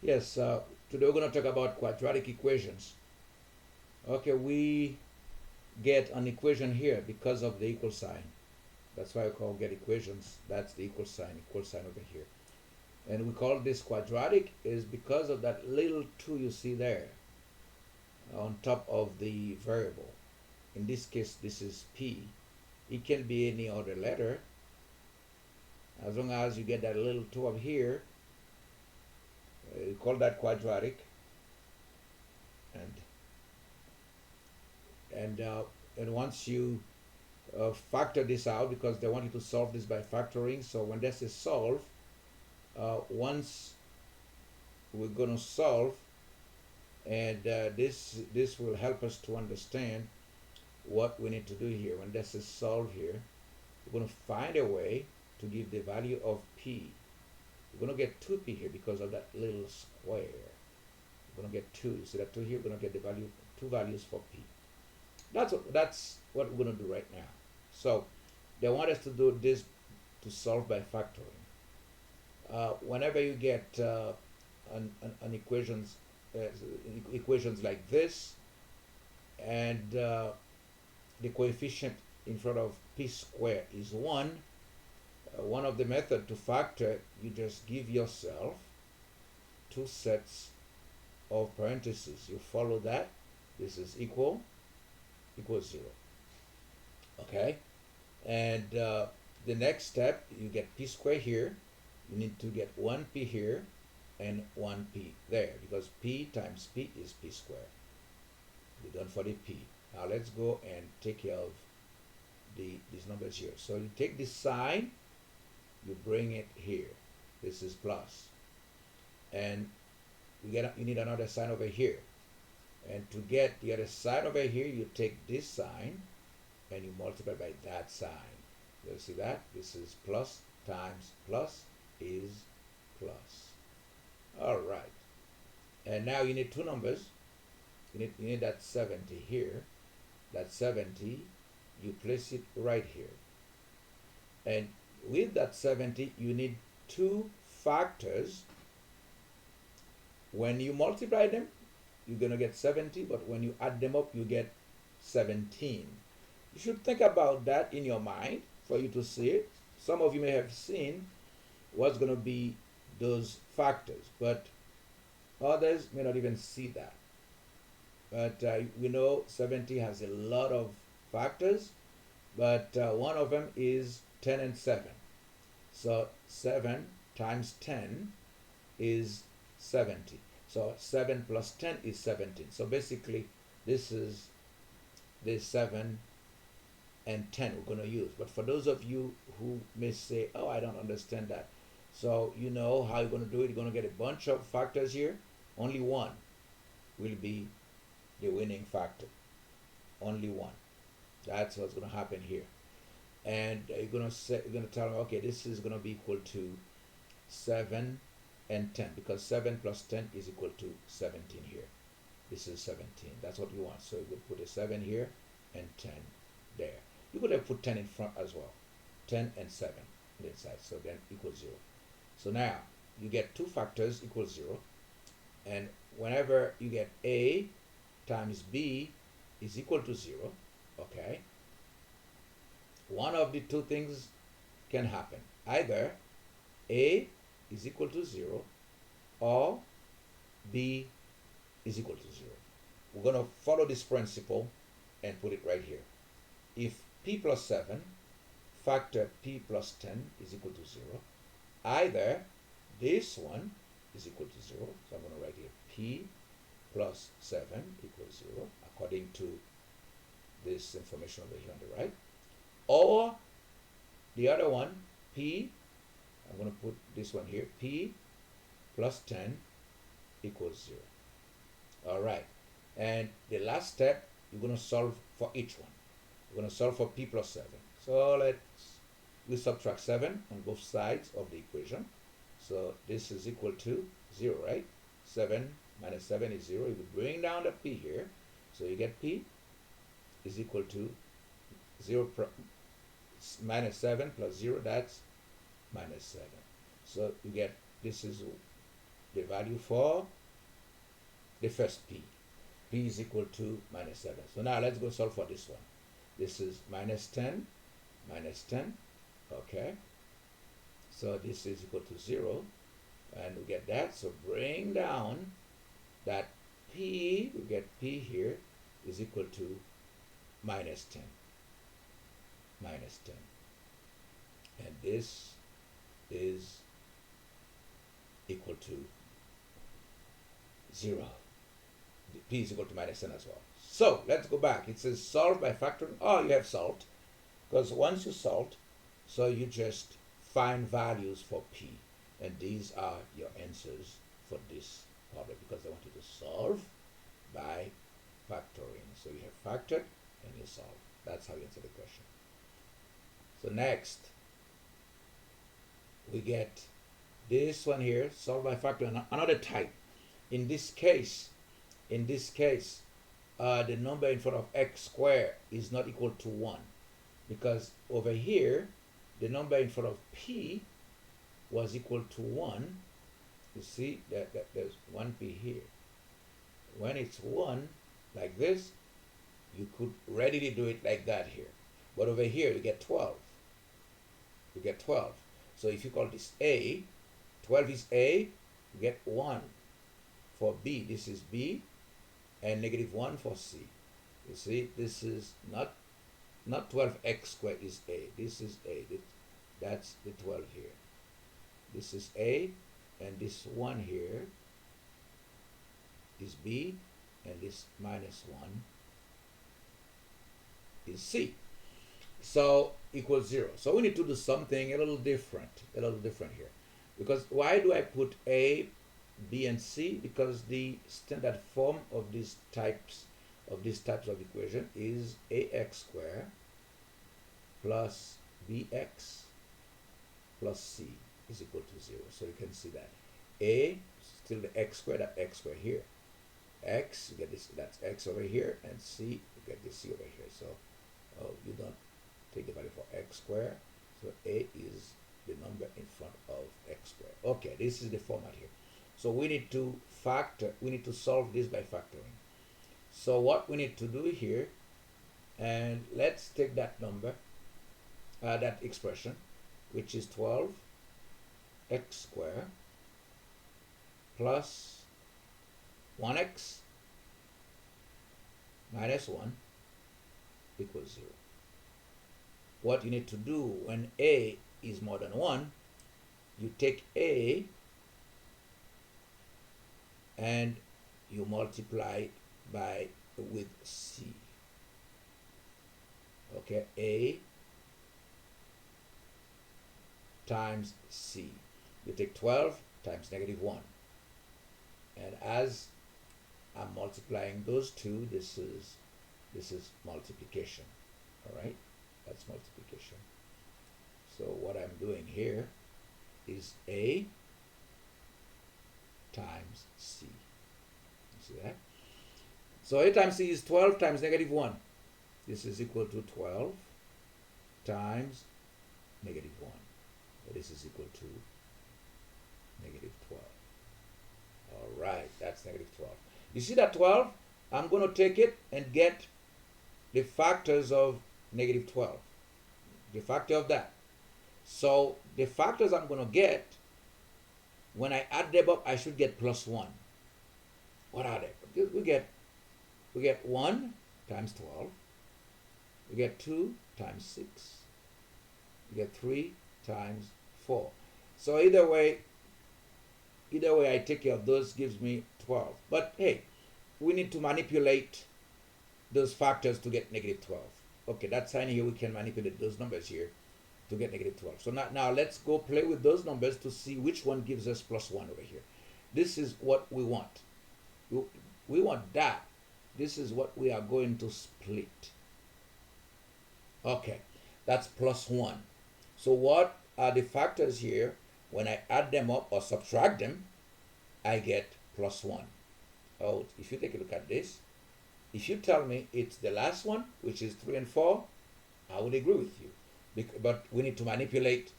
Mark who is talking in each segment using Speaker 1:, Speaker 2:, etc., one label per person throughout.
Speaker 1: Yes, today we're going to talk about quadratic equations. Okay, we get an equation here because of the equal sign. That's why we call get equations. That's the equal sign over here. And we call this quadratic is because of that little 2 you see there on top of the variable. In this case, this is p. It can be any other letter. As long as you get that little 2 up here, you call that quadratic. And once you factor this out, because they want you to solve this by factoring, so when this is solved, once we're going to solve, and this will help us to understand what we need to do here. When this is solved here, we're going to find a way to give the value of p. We're going to get 2p here because of that little square. We're going to get 2. You see that 2 here? We're going to get the value, 2 values for p. That's what we're going to do right now. So they want us to do this to solve by factoring. Whenever you get an equations like this, and the coefficient in front of p squared is 1, one of the method to factor, you just give yourself 2 sets of parentheses. You follow that. This is equals 0. Okay, and the next step, you get p squared here. You need to get 1p here and 1p there, because p times p is p squared. We're done for the p. Now let's go and take care of these numbers here. So you take this sign, you bring it here. This is plus, and you need another sign over here. And to get the other side over here, you take this sign and you multiply by that sign. You see that? This is plus times plus is plus. All right. And now you need 2 numbers. You need that 70 here. That 70, you place it right here. And with that 70, you need 2 factors. When you multiply them, you're going to get 70, but when you add them up, you get 17. You should think about that in your mind for you to see it. Some of you may have seen what's going to be those factors, but others may not even see that. But we know 70 has a lot of factors, but one of them is 10 and 7. So 7 times 10 is 70. So 7 plus 10 is 17. So basically, this is the 7 and 10 we're going to use. But for those of you who may say, oh, I don't understand that. So you know how you're going to do it. You're going to get a bunch of factors here. Only one will be the winning factor. Only one. That's what's going to happen here. And you're going to tell me, okay, this is going to be equal to 7 and 10, because 7 plus 10 is equal to 17 here. This is 17. That's what you want. So you would put a 7 here and 10 there. You could have put 10 in front as well. 10 and 7 on the inside. So then equals 0. So now you get 2 factors equals 0. And whenever you get a times b is equal to 0, okay, one of the 2 things can happen. Either a is equal to 0 or b is equal to 0. We're going to follow this principle and put it right here. If p plus 7 factor p plus 10 is equal to 0, either this one is equal to 0, so I'm going to write here p plus 7 equals 0 according to this information over here on the right, or the other one, p, I'm going to put this one here, p plus 10 equals 0. All right. And the last step, you're going to solve for each one. We're going to solve for p plus 7. So we subtract 7 on both sides of the equation. So this is equal to 0, right? 7 minus 7 is 0. You would bring down the p here. So you get p is equal to 0 minus 7 plus 0, that's minus 7. So you get, this is the value for the first p. P is equal to minus 7. So now let's go solve for this one. This is minus 10, okay? So this is equal to 0, and we get that. So bring down that p, we get p here is equal to minus 10. And this is equal to 0. P is equal to minus 10 as well. So let's go back. It says solve by factoring. Oh, you have solved. Because once you solved, so you just find values for P. And these are your answers for this problem, because I want you to solve by factoring. So you have factored and you solve. That's how you answer the question. So next, we get this one here, solve by factoring, another type. In this case, the number in front of x squared is not equal to 1, because over here, the number in front of p was equal to 1. You see that there's 1p here. When it's 1, like this, you could readily do it like that here. But over here, you get 12. You get 12. So if you call this A, 12 is A, you get 1 for B. This is B, and negative 1 for C. You see, this is not 12x squared is A. This is A. That's the 12 here. This is A, and this 1 here is B, and this minus 1 is C. So equals 0. So we need to do something a little different here. Because why do I put A, B, and C? Because the standard form of these types of equation is ax squared plus bx plus c is equal to 0. So you can see that A, still the x squared, that x squared here. X, you get this, that's x over here, and c, you get this c over here. So you don't take the value for x squared. So A is the number in front of x squared. Okay, this is the format here. So we need to solve this by factoring. So what we need to do here, and let's take that number, that expression, which is 12x squared plus 1x minus 1 equals 0. What you need to do when A is more than 1, you take A and you multiply with C. Okay, A times C. You take 12 times negative 1. And as I'm multiplying those two, this is multiplication. All right, that's multiplication. So what I'm doing here is A times C. You see that? So A times C is 12 times negative 1. This is equal to 12 times negative 1. So this is equal to negative 12. All right, that's negative 12. You see that 12? I'm going to take it and get the factors of negative 12. The factor of that. So the factors I'm going to get, when I add them up, I should get plus 1. What are they? We get 1 times 12. We get 2 times 6. We get 3 times 4. So either way I take care of those gives me 12. But hey, we need to manipulate those factors to get negative 12. Okay, that sign here, we can manipulate those numbers here to get negative 12. So now let's go play with those numbers to see which one gives us plus 1 over here. This is what we want. We want that. This is what we are going to split. Okay, that's plus 1. So what are the factors here? When I add them up or subtract them, I get plus 1. Oh, if you take a look at this, if you tell me it's the last one, which is 3 and 4, I would agree with you. But we need to manipulate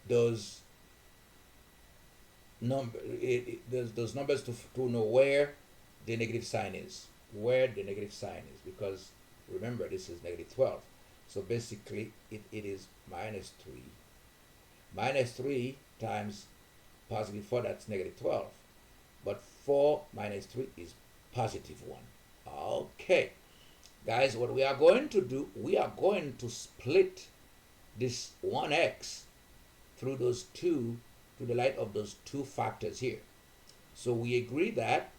Speaker 1: those those numbers to know where the negative sign is, because remember this is negative 12. So basically it is minus 3. Minus 3 times positive 4, that's negative 12. But 4 minus 3 is positive 1. Okay. Guys, what we are going to do, we are going to split this 1x through those two, to the light of those two factors here. So we agree that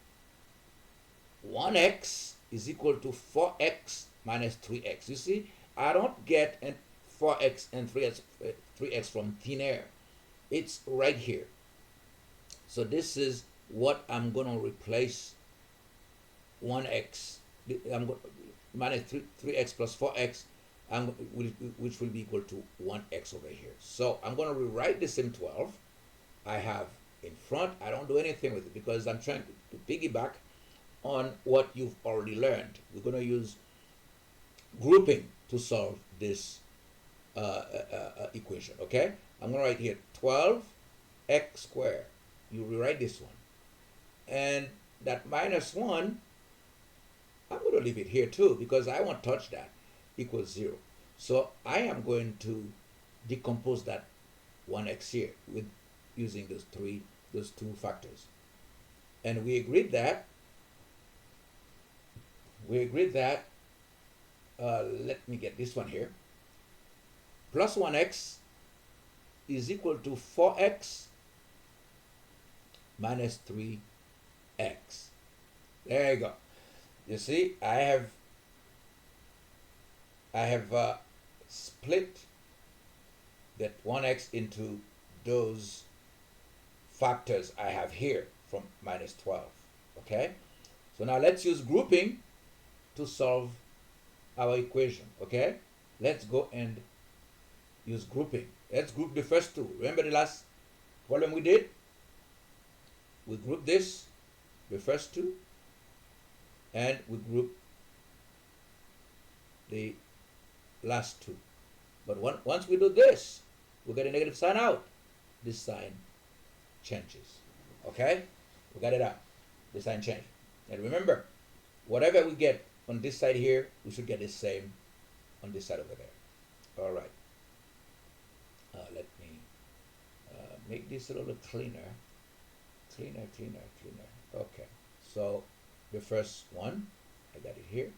Speaker 1: 1x is equal to 4x minus 3x. You see, I don't get 4x and 3x from thin air. It's right here. So this is what I'm going to replace 1x. Minus 3x plus 4x, which will be equal to 1x over here. So I'm going to rewrite this in 12. I have in front, I don't do anything with it because I'm trying to piggyback on what you've already learned. We're going to use grouping to solve this equation, okay? I'm going to write here 12x squared. You rewrite this one. And that minus 1, I'm going to leave it here too because I won't touch that, equals 0. So I am going to decompose that 1x here with using those two factors. And we agreed that let me get this one here, plus 1x is equal to 4x minus 3x. There you go. You see, I have split that 1x into those factors I have here from minus 12. Okay? So now let's use grouping to solve our equation. Okay? Let's go and use grouping. Let's group the first two. Remember the last problem we did? We grouped this, the first two, and we group the last two. But once we do this, we get a negative sign out. This sign changes. Okay? We got it out. The sign changed. And remember, whatever we get on this side here, we should get the same on this side over there. All right. Let me make this a little cleaner. Cleaner. Okay. So the first one, I got it here.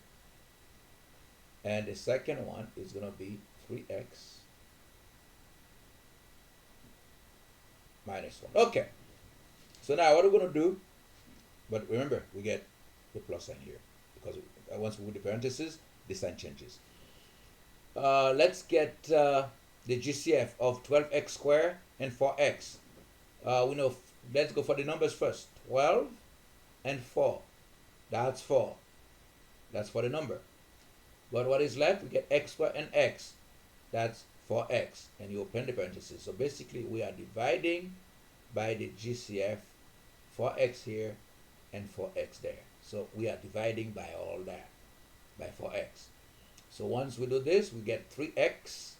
Speaker 1: And the second one is going to be 3x minus 1. Okay. So now what are we going to do? But remember, we get the plus sign here. Because once we put the parentheses, the sign changes. Let's get the GCF of 12x squared and 4x. We know, let's go for the numbers first. 12 and 4. That's 4. That's for the number. But what is left? We get x squared and x. That's 4x. And you open the parentheses. So basically, we are dividing by the GCF, 4x here and 4x there. So we are dividing by all that, by 4x. So once we do this, we get 3x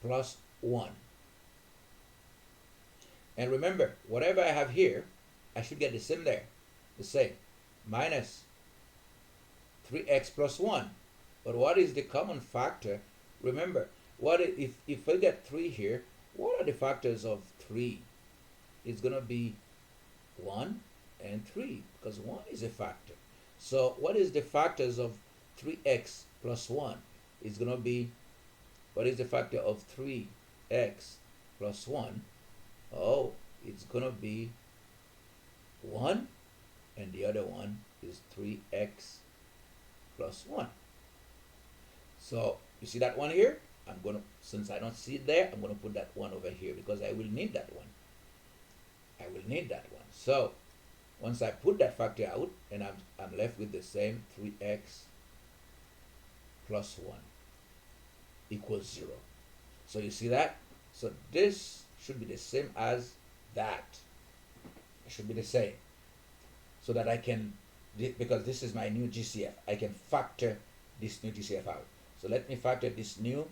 Speaker 1: plus 1. And remember, whatever I have here, I should get the same there. The same. Minus 3x plus 1. But what is the common factor? Remember, if I get 3 here, what are the factors of 3? It's going to be 1 and 3, because 1 is a factor. So what is the factors of 3x plus 1? It's going to be, what is the factor of 3x plus 1? Oh, it's going to be 1, and the other one is 3x plus 1. So you see that one here? I'm going to, since I don't see it there, I'm going to put that one over here because I will need that one. I will need that one. So once I put that factor out, and I'm left with the same 3x plus 1 equals 0. So you see that? So this should be the same as that. It should be the same. So that I can, because this is my new GCF, I can factor this new GCF out. So let me factor this new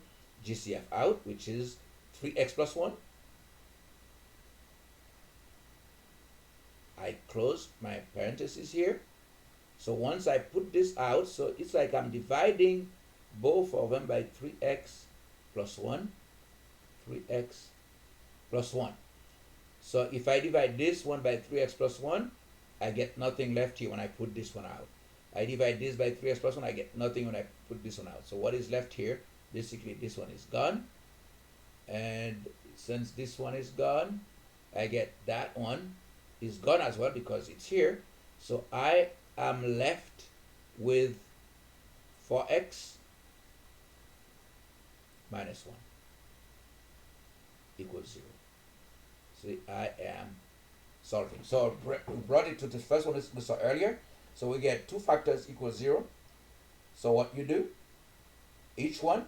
Speaker 1: GCF out, which is 3x plus 1 I close my parentheses here. So once I put this out, so it's like I'm dividing both of them by 3x plus 1, 3x plus 1. So if I divide this one by 3x plus 1, I get nothing left here when I put this one out. I divide this by 3x plus 1, I get nothing when I put this one out. So what is left here? Basically, this one is gone. And since this one is gone, I get that one is gone as well because it's here. So I am left with 4x minus 1 equals 0. See, I am solving. So we brought it to the first one we saw earlier. So we get 2 factors equals 0. So what you do, each one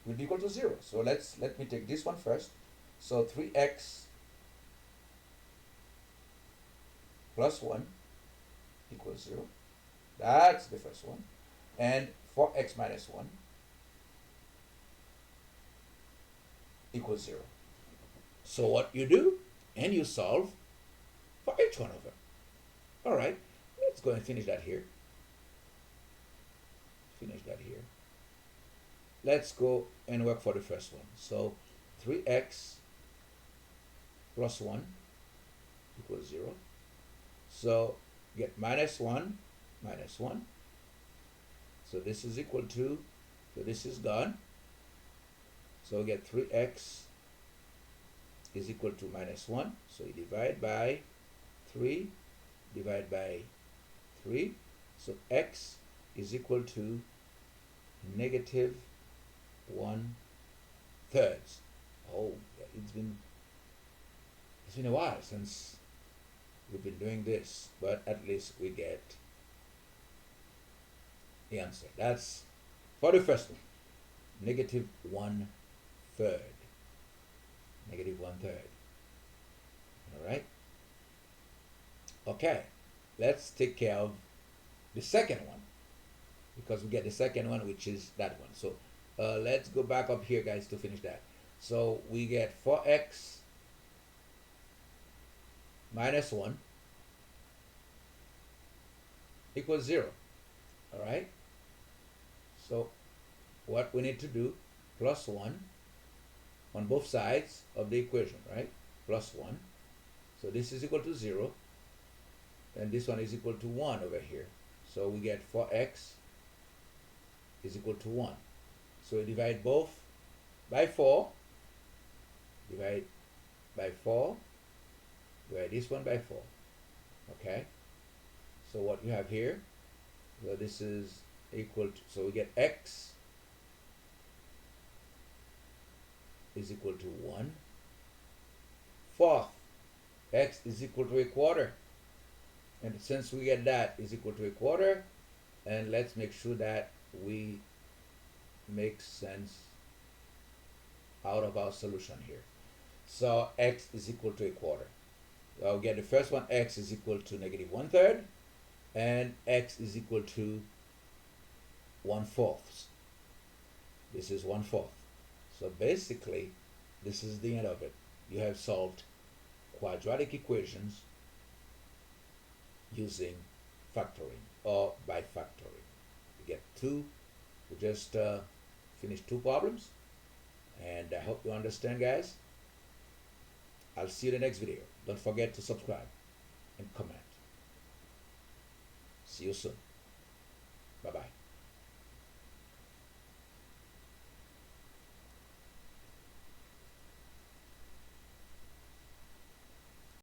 Speaker 1: will be equal to 0. So let me take this one first. So 3x plus 1 equals 0. That's the first one. And 4x minus 1 equals 0. So what you do, and you solve for each one of them. All right, let's go and finish that here. Finish that here. Let's go and work for the first one. So 3x plus 1 equals 0. So get minus 1 minus 1. So this is equal to, so this is gone. So we get 3x is equal to minus 1. So you divide by 3, divide by 3. So x is equal to negative 1/3. Oh, it's been a while since we've been doing this, but at least we get the answer. That's for the first one, negative 1/3. Negative 1/3. All right. Okay, let's take care of the second one because we get the second one, which is that one. So let's go back up here, guys, to finish that. So we get 4x minus 1 equals 0. All right. So what we need to do, plus 1 on both sides of the equation, right? Plus 1. So this is equal to 0. And this one is equal to 1 over here. So we get 4x is equal to 1. So we divide both by 4. Divide by 4. Divide this one by 4. Okay? So what you have here, so this is equal to, so we get x is equal to 1/4. X is equal to 1/4. And since we get that is equal to 1/4, and let's make sure that we make sense out of our solution here. So x is equal to 1/4. I'll get the first one, x is equal to negative 1/3, and x is equal to 1/4. This is 1/4. So basically, this is the end of it. You have solved quadratic equations using factoring or by factoring. You get 2. We just finished 2 problems, and I hope you understand, guys. I'll see you in the next video. Don't forget to subscribe and comment. See you soon. Bye-bye.